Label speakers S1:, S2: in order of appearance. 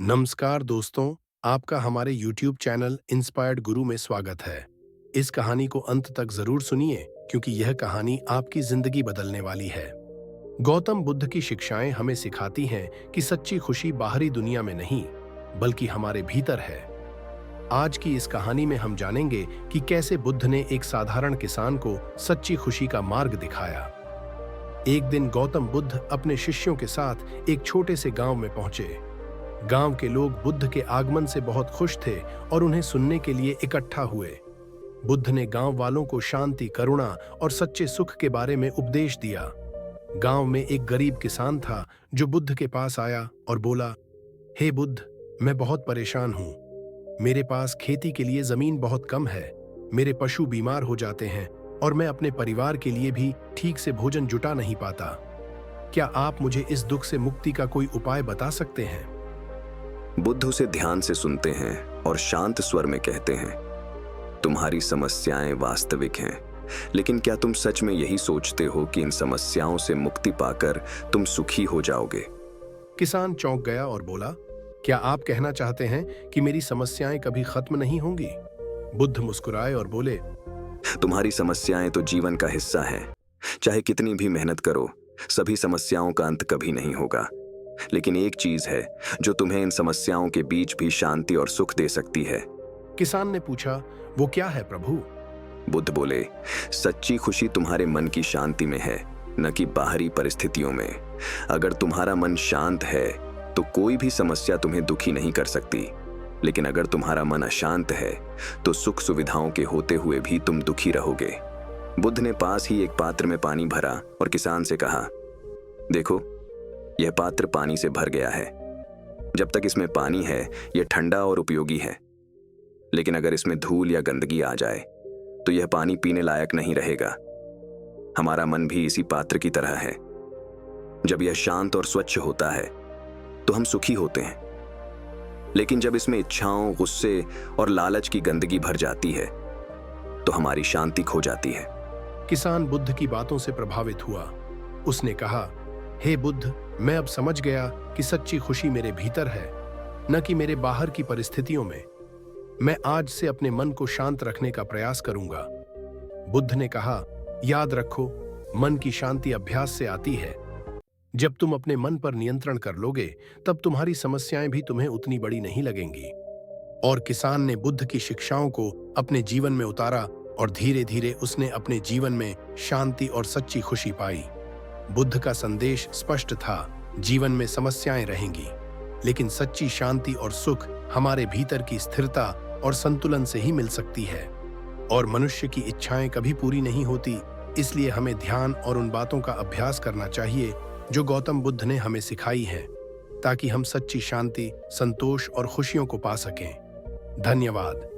S1: नमस्कार दोस्तों, आपका हमारे YouTube चैनल इंस्पायर्ड गुरु में स्वागत है। इस कहानी को अंत तक जरूर सुनिए क्योंकि यह कहानी आपकी जिंदगी बदलने वाली है। गौतम बुद्ध की शिक्षाएं हमें सिखाती हैं कि सच्ची खुशी बाहरी दुनिया में नहीं, बल्कि हमारे भीतर है। आज की इस कहानी में हम जानेंगे कि कैसे बुद्ध ने एक साधारण किसान को सच्ची खुशी का मार्ग दिखाया। एक दिन गौतम बुद्ध अपने शिष्यों के साथ एक छोटे से गांव में पहुंचे। गांव के लोग बुद्ध के आगमन से बहुत खुश थे और उन्हें सुनने के लिए इकट्ठा हुए। बुद्ध ने गांव वालों को शांति, करुणा और सच्चे सुख के बारे में उपदेश दिया। गांव में एक गरीब किसान था जो बुद्ध के पास आया और बोला, हे बुद्ध, मैं बहुत परेशान हूं। मेरे पास खेती के लिए जमीन बहुत कम है, मेरे पशु बीमार हो जाते हैं और मैं अपने परिवार के लिए भी ठीक से भोजन जुटा नहीं पाता। क्या आप मुझे इस दुख से मुक्ति का कोई उपाय बता सकते हैं?
S2: बुद्ध उसे ध्यान से सुनते हैं और शांत स्वर में कहते हैं, तुम्हारी समस्याएं वास्तविक हैं, लेकिन क्या तुम सच में यही सोचते हो कि इन समस्याओं से मुक्ति पाकर तुम सुखी हो जाओगे?
S1: किसान चौंक गया और बोला, क्या आप कहना चाहते हैं कि मेरी समस्याएं कभी खत्म नहीं होंगी? बुद्ध मुस्कुराए और बोले,
S2: तुम्हारी समस्याएं तो जीवन का हिस्सा हैं। चाहे कितनी भी मेहनत करो, सभी समस्याओं का अंत कभी नहीं होगा। लेकिन एक चीज है जो तुम्हें इन समस्याओं के बीच भी शांति और सुख दे सकती है।
S1: किसान ने पूछा, वो क्या है प्रभु?
S2: बुद्ध बोले, सच्ची खुशी तुम्हारे मन की शांति में है, न कि बाहरी परिस्थितियों में। अगर तुम्हारा मन शांत है तो कोई भी समस्या तुम्हें दुखी नहीं कर सकती, लेकिन अगर तुम्हारा मन अशांत है तो सुख सुविधाओं के होते हुए भी तुम दुखी रहोगे। बुद्ध ने पास ही एक पात्र में पानी भरा और किसान से कहा, देखो, यह पात्र पानी से भर गया है। जब तक इसमें पानी है यह ठंडा और उपयोगी है, लेकिन अगर इसमें धूल या गंदगी आ जाए तो यह पानी पीने लायक नहीं रहेगा। हमारा मन भी इसी पात्र की तरह है। जब यह शांत और स्वच्छ होता है तो हम सुखी होते हैं, लेकिन जब इसमें इच्छाओं, गुस्से और लालच की गंदगी भर जाती है तो हमारी शांति खो जाती है।
S1: किसान बुद्ध की बातों से प्रभावित हुआ। उसने कहा, हे बुद्ध, मैं अब समझ गया कि सच्ची खुशी मेरे भीतर है, न कि मेरे बाहर की परिस्थितियों में। मैं आज से अपने मन को शांत रखने का प्रयास करूंगा। बुद्ध ने कहा, याद रखो, मन की शांति अभ्यास से आती है। जब तुम अपने मन पर नियंत्रण कर लोगे, तब तुम्हारी समस्याएं भी तुम्हें उतनी बड़ी नहीं लगेंगी। और किसान ने बुद्ध की शिक्षाओं को अपने जीवन में उतारा और धीरे धीरे उसने अपने जीवन में शांति और सच्ची खुशी पाई। बुद्ध का संदेश स्पष्ट था, जीवन में समस्याएं रहेंगी, लेकिन सच्ची शांति और सुख हमारे भीतर की स्थिरता और संतुलन से ही मिल सकती है। और मनुष्य की इच्छाएं कभी पूरी नहीं होती, इसलिए हमें ध्यान और उन बातों का अभ्यास करना चाहिए जो गौतम बुद्ध ने हमें सिखाई हैं, ताकि हम सच्ची शांति, संतोष और खुशियों को पा सकें। धन्यवाद।